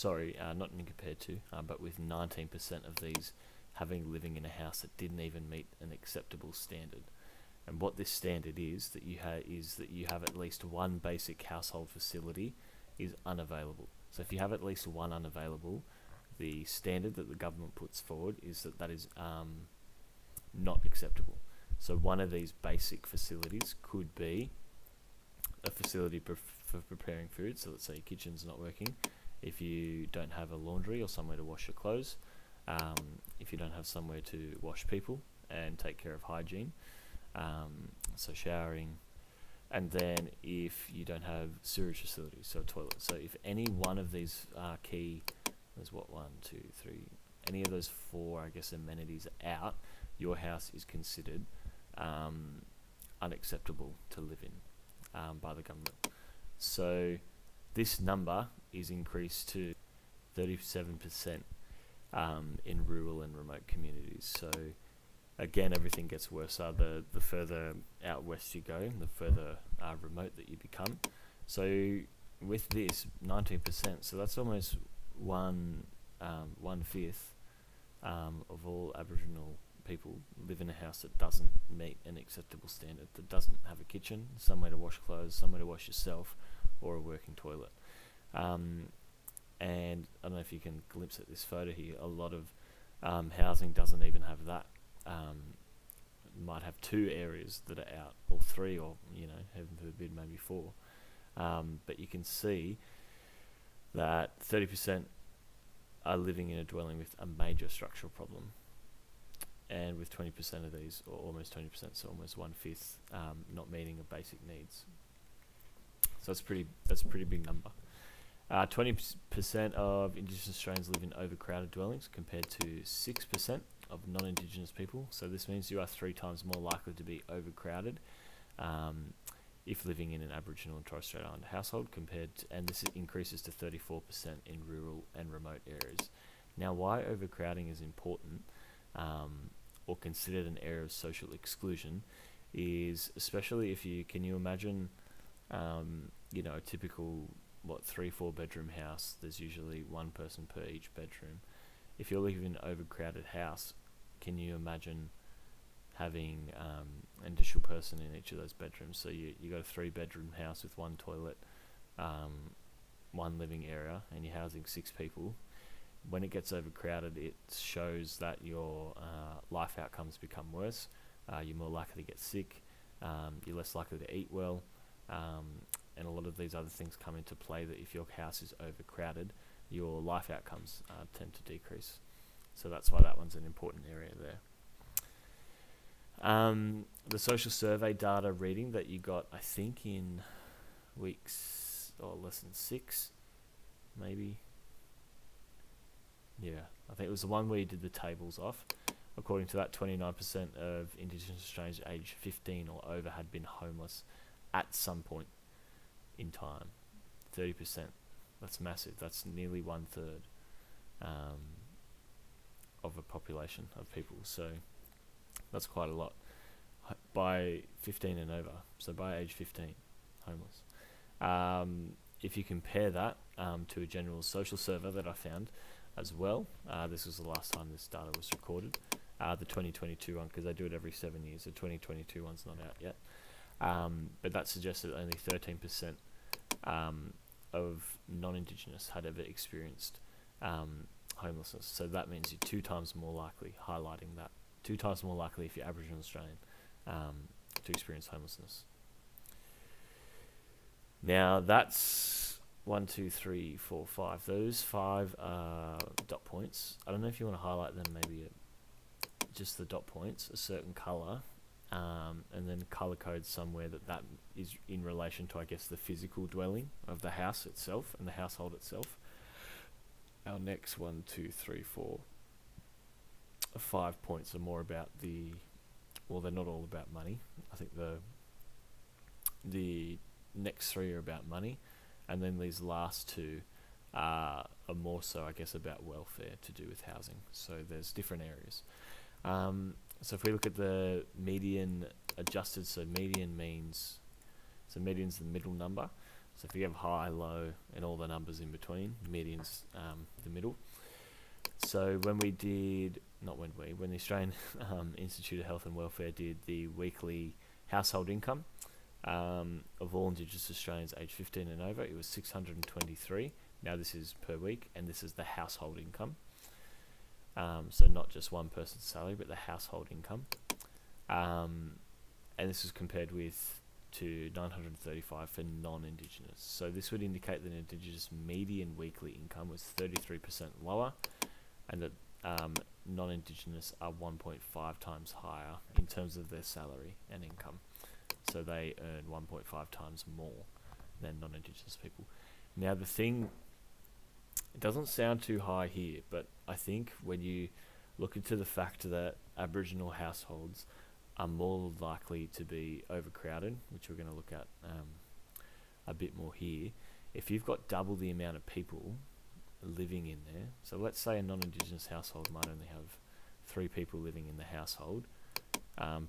not in compared to, but with 19% of these living in a house that didn't even meet an acceptable standard. And what this standard is that you have at least one basic household facility is unavailable. So if you have at least one unavailable, the standard that the government puts forward is that is not acceptable. So one of these basic facilities could be a facility for preparing food. So let's say your kitchen's not working. If you don't have a laundry or somewhere to wash your clothes, if you don't have somewhere to wash people and take care of hygiene, so showering, and then if you don't have sewage facilities, so a toilet. So if any one of these key, there's what, 1, 2, 3, any of those 4, I guess, amenities are out, your house is considered unacceptable to live in by the government. So this number is increased to 37% in rural and remote communities. So again, everything gets worse. The further out west you go, the further remote that you become. So with this 19%, so that's almost one fifth of all Aboriginal people live in a house that doesn't meet an acceptable standard, that doesn't have a kitchen, somewhere to wash clothes, somewhere to wash yourself, or a working toilet. And I don't know if you can glimpse at this photo here. A lot of housing doesn't even have that. Might have 2 areas that are out, or 3, or heaven forbid, maybe 4. But you can see that 30% are living in a dwelling with a major structural problem, and with 20% of these, or almost 20%, so almost 1/5, not meeting a basic needs. So that's a pretty big number. 20% of Indigenous Australians live in overcrowded dwellings, compared to 6% of non-Indigenous people. So this means you are 3 times more likely to be overcrowded if living in an Aboriginal and Torres Strait Islander household, and this increases to 34% in rural and remote areas. Now, why overcrowding is important, or considered an area of social exclusion, is especially if can you imagine, a typical 3-4 bedroom house. There's usually one person per each bedroom. If you're living in an overcrowded house, can you imagine having an additional person in each of those bedrooms? So you got a 3-bedroom house with 1 toilet, 1 living area, and you're housing 6 people. When it gets overcrowded, it shows that your life outcomes become worse. You're more likely to get sick. You're less likely to eat well. And a lot of these other things come into play, that if your house is overcrowded, your life outcomes tend to decrease. So that's why that one's an important area there. The social survey data reading that you got, I think, in lesson 6, maybe. Yeah, I think it was the one where you did the tables off. According to that, 29% of Indigenous Australians aged 15 or over had been homeless at some point in time. 30%. That's massive. That's nearly 1/3 of a population of people. So that's quite a lot. By 15 and over, so by age 15, homeless. If you compare that to a general social survey that I found as well, this was the last time this data was recorded, the 2022 one, because they do it every 7 years. The 2022 one's not out yet. But that suggests that only 13% of non-Indigenous had ever experienced homelessness. So that means you're 2 times more likely, highlighting that, 2 times more likely if you're Aboriginal Australian to experience homelessness. Now that's 1, 2, 3, 4, 5. Those 5 dot points. I don't know if you want to highlight them, maybe just the dot points, a certain colour, and then colour code somewhere that is in relation to, I guess, the physical dwelling of the house itself and the household itself. Our next 1, 2, 3, 4, 5 points are more about they're not all about money. I think the next 3 are about money, and then these last 2 are more so, I guess, about welfare, to do with housing. So there's different areas. So if we look at the median adjusted, so median's the middle number. So if you have high, low, and all the numbers in between, median's the middle. So when the Australian Institute of Health and Welfare did the weekly household income of all Indigenous Australians aged 15 and over, it was 623. Now this is per week, and this is the household income. So not just one person's salary, but the household income. And this is compared to 935 for non-Indigenous. So this would indicate that Indigenous median weekly income was 33% lower, and that non-Indigenous are 1.5 times higher in terms of their salary and income. So they earn 1.5 times more than non-Indigenous people. Now the thing, it doesn't sound too high here, but I think when you look into the fact that Aboriginal households are more likely to be overcrowded, which we're going to look at a bit more here, if you've got double the amount of people living in there, so let's say a non-Indigenous household might only have 3 people living in the household,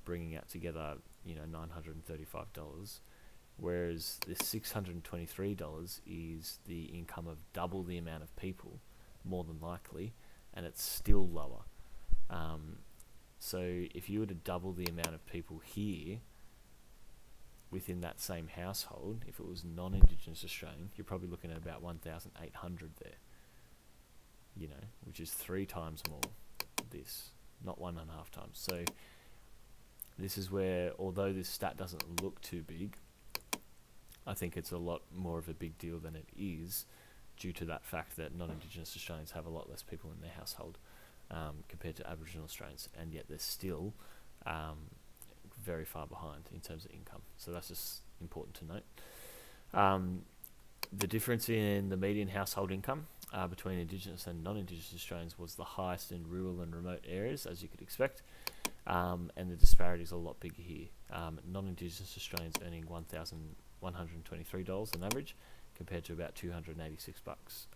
bringing out together, $935, whereas this $623 is the income of double the amount of people, more than likely, and it's still lower. So if you were to double the amount of people here within that same household, if it was non-Indigenous Australian, you're probably looking at about 1,800 there, which is 3 times more this, not 1.5 times. So this is where, although this stat doesn't look too big, I think it's a lot more of a big deal than it is, due to that fact that non-Indigenous Australians have a lot less people in their household compared to Aboriginal Australians, and yet they're still very far behind in terms of income. So that's just important to note. The difference in the median household income between Indigenous and non-Indigenous Australians was the highest in rural and remote areas, as you could expect, and the disparity is a lot bigger here. Non-Indigenous Australians earning $1,123 on average, compared to about $286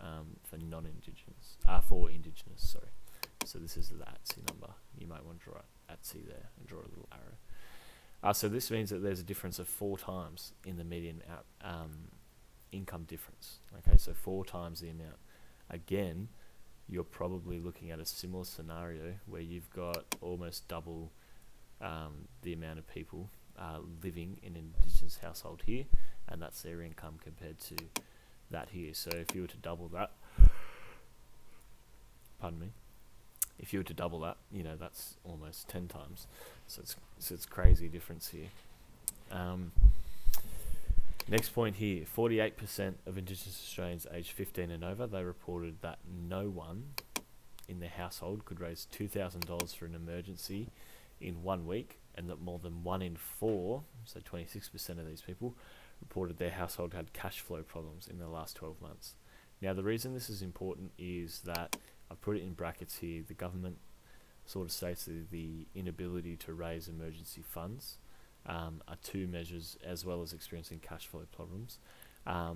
for non-Indigenous, for Indigenous, sorry. So this is the ATSI number. You might want to draw ATSI there and draw a little arrow. So this means that there's a difference of 4 times in the median income difference. Okay, so 4 times the amount. Again, you're probably looking at a similar scenario where you've got almost double the amount of people living in an Indigenous household here, and that's their income compared to that here. So if you were to double that, if you were to double that, that's almost 10 times. So it's crazy difference here. Next point here, 48% of Indigenous Australians aged 15 and over, they reported that no one in their household could raise $2,000 for an emergency in 1 week, and that more than 1 in 4, so 26% of these people, reported their household had cash flow problems in the last 12 months. Now the reason this is important is that, I've put it in brackets here, the government sort of states that the inability to raise emergency funds are 2 measures, as well as experiencing cash flow problems, are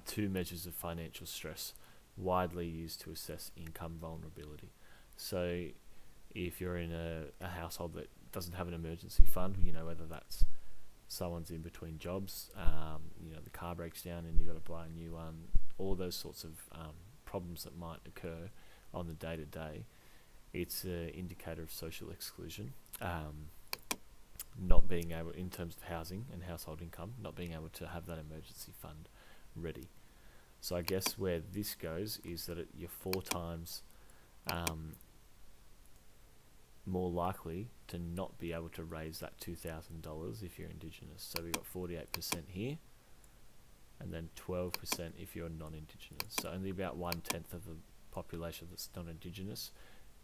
2 measures of financial stress widely used to assess income vulnerability. So if you're in a household that doesn't have an emergency fund, whether that's someone's in between jobs, the car breaks down and you've got to buy a new one, all those sorts of problems that might occur on the day-to-day, it's an indicator of social exclusion. Not being able, in terms of housing and household income, not being able to have that emergency fund ready. So I guess where this goes is that you're 4 times more likely to not be able to raise that $2,000 if you're Indigenous. So we've got 48% here, and then 12% if you're non-Indigenous. So only about 1/10 of the population that's non-Indigenous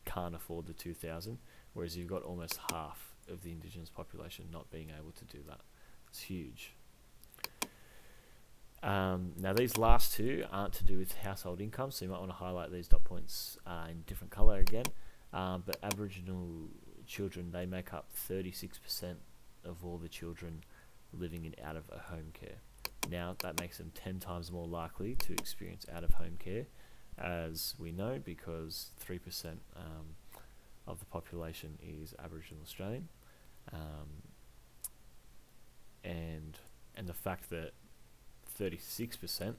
can't afford the 2,000, whereas you've got almost half of the Indigenous population not being able to do that. It's huge. Now these last 2 aren't to do with household income, so you might want to highlight these dot points in different colour again. But Aboriginal children, they make up 36% of all the children living in out-of-home care. Now that makes them 10 times more likely to experience out-of-home care, as we know, because 3% of the population is Aboriginal Australian, and the fact that 36%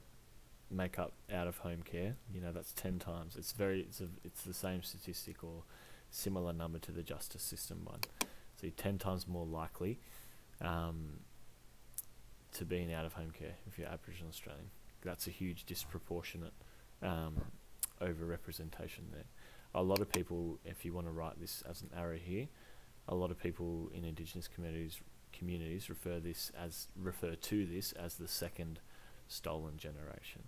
make up out-of-home care. That's 10 times. It's the same statistic or similar number to the justice system one. So you're 10 times more likely to be in out-of-home care if you're Aboriginal Australian. That's a huge disproportionate over-representation there. A lot of people, if you want to write this as an arrow here, a lot of people in Indigenous communities refer to this as the second stolen generation,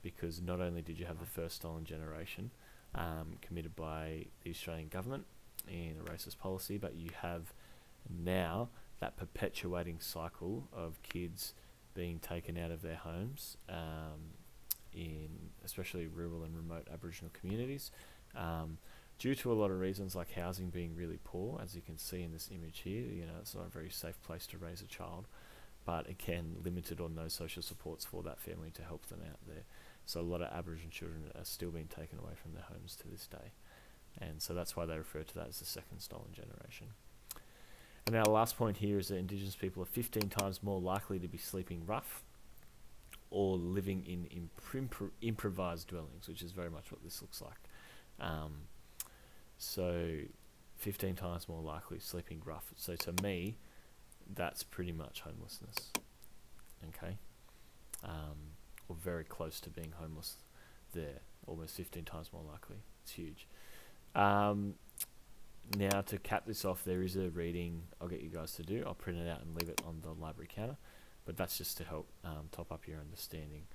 because not only did you have the first stolen generation committed by the Australian government in a racist policy, but you have now that perpetuating cycle of kids being taken out of their homes in especially rural and remote Aboriginal communities due to a lot of reasons, like housing being really poor, as you can see in this image here. It's not a very safe place to raise a child, but again, limited or no social supports for that family to help them out there. So a lot of Aboriginal children are still being taken away from their homes to this day. And so that's why they refer to that as the second stolen generation. And our last point here is that Indigenous people are 15 times more likely to be sleeping rough or living in improvised dwellings, which is very much what this looks like. So 15 times more likely sleeping rough. So to me, that's pretty much homelessness. Okay? Or very close to being homeless there. Almost 15 times more likely. It's huge. Now, to cap this off, there is a reading I'll get you guys to do. I'll print it out and leave it on the library counter. But that's just to help top up your understanding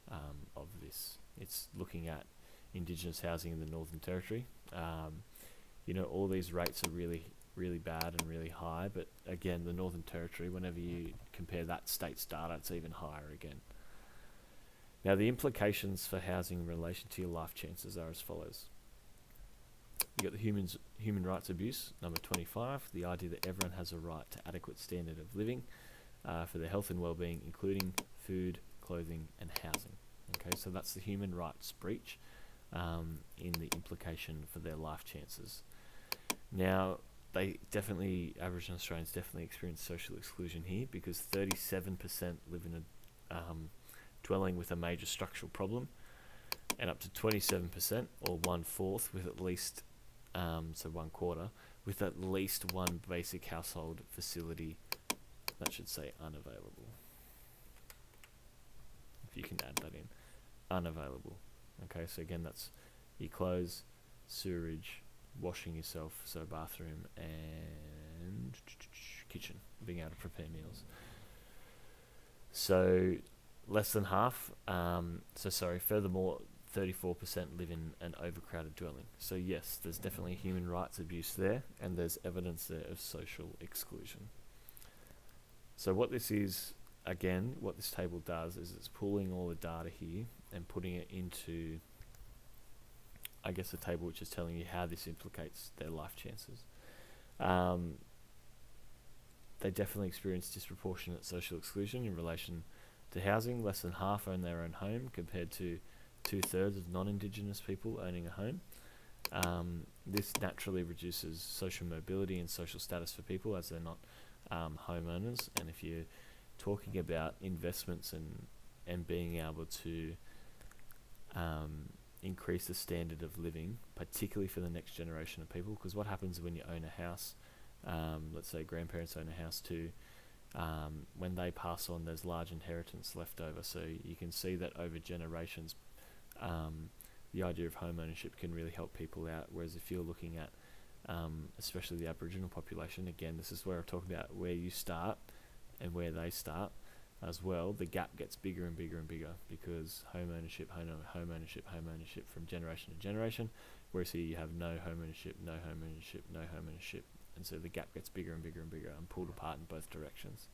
of this. It's looking at Indigenous housing in the Northern Territory. All these rates are really, really bad and really high. But again, the Northern Territory, whenever you compare that state's data, it's even higher again. Now, the implications for housing in relation to your life chances are as follows. You got the human rights abuse, number 25, the idea that everyone has a right to adequate standard of living for their health and well-being, including food, clothing, and housing. Okay, so that's the human rights breach in the implication for their life chances. Now, Aboriginal Australians definitely experience social exclusion here, because 37% live in a dwelling with a major structural problem, and up to 27%, or 1/4, with at least, so 1/4, with at least one basic household facility, that should say unavailable. If you can add that in, unavailable. Okay, so again, that's your clothes, sewerage, washing yourself, so bathroom, and kitchen, being able to prepare meals. So less than half, furthermore, 34% live in an overcrowded dwelling. So yes, there's definitely human rights abuse there, and there's evidence there of social exclusion. So what this table does is it's pulling all the data here and putting it into, a table which is telling you how this implicates their life chances. They definitely experience disproportionate social exclusion in relation to housing. Less than half own their own home, compared to 2/3 of non-Indigenous people owning a home. This naturally reduces social mobility and social status for people, as they're not homeowners. And if you're talking about investments and being able to increase the standard of living, particularly for the next generation of people, because what happens when you own a house, let's say grandparents own a house too, when they pass on, there's large inheritance left over. So you can see that over generations, the idea of home ownership can really help people out. Whereas if you're looking at, especially the Aboriginal population, again, this is where I talk about where you start and where they start as well. The gap gets bigger and bigger and bigger, because home ownership from generation to generation, whereas here you have no home ownership, and so the gap gets bigger and bigger and bigger and pulled apart in both directions.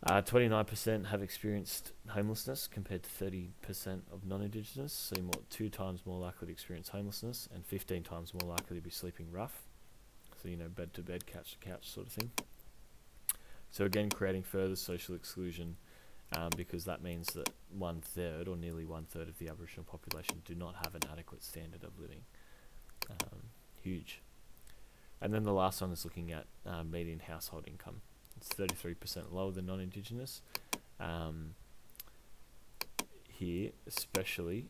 29% have experienced homelessness, compared to 30% of non-Indigenous, so 2 times more likely to experience homelessness, and 15 times more likely to be sleeping rough, so bed to bed, couch to couch sort of thing. So again, creating further social exclusion, because that means that 1/3, or nearly 1/3 of the Aboriginal population do not have an adequate standard of living. Huge. And then the last one is looking at median household income. It's 33% lower than non-Indigenous, here, especially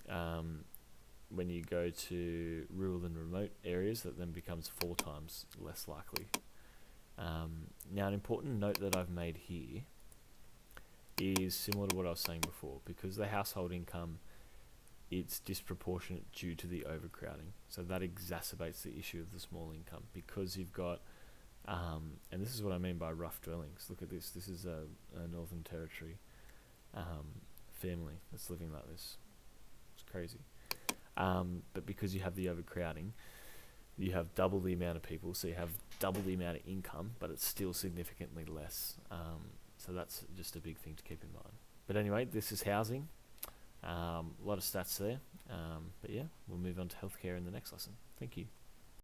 when you go to rural and remote areas, that then becomes 4 times less likely. Now, an important note that I've made here is similar to what I was saying before, because the household income, it's disproportionate due to the overcrowding. So that exacerbates the issue of the small income, because you've got, and this is what I mean by rough dwellings. Look at this. This is a Northern Territory family that's living like this. It's crazy. But because you have the overcrowding, you have double the amount of people, so you have double the amount of income, but it's still significantly less. So that's just a big thing to keep in mind. But anyway, this is housing. A lot of stats there. But yeah, we'll move on to healthcare in the next lesson. Thank you.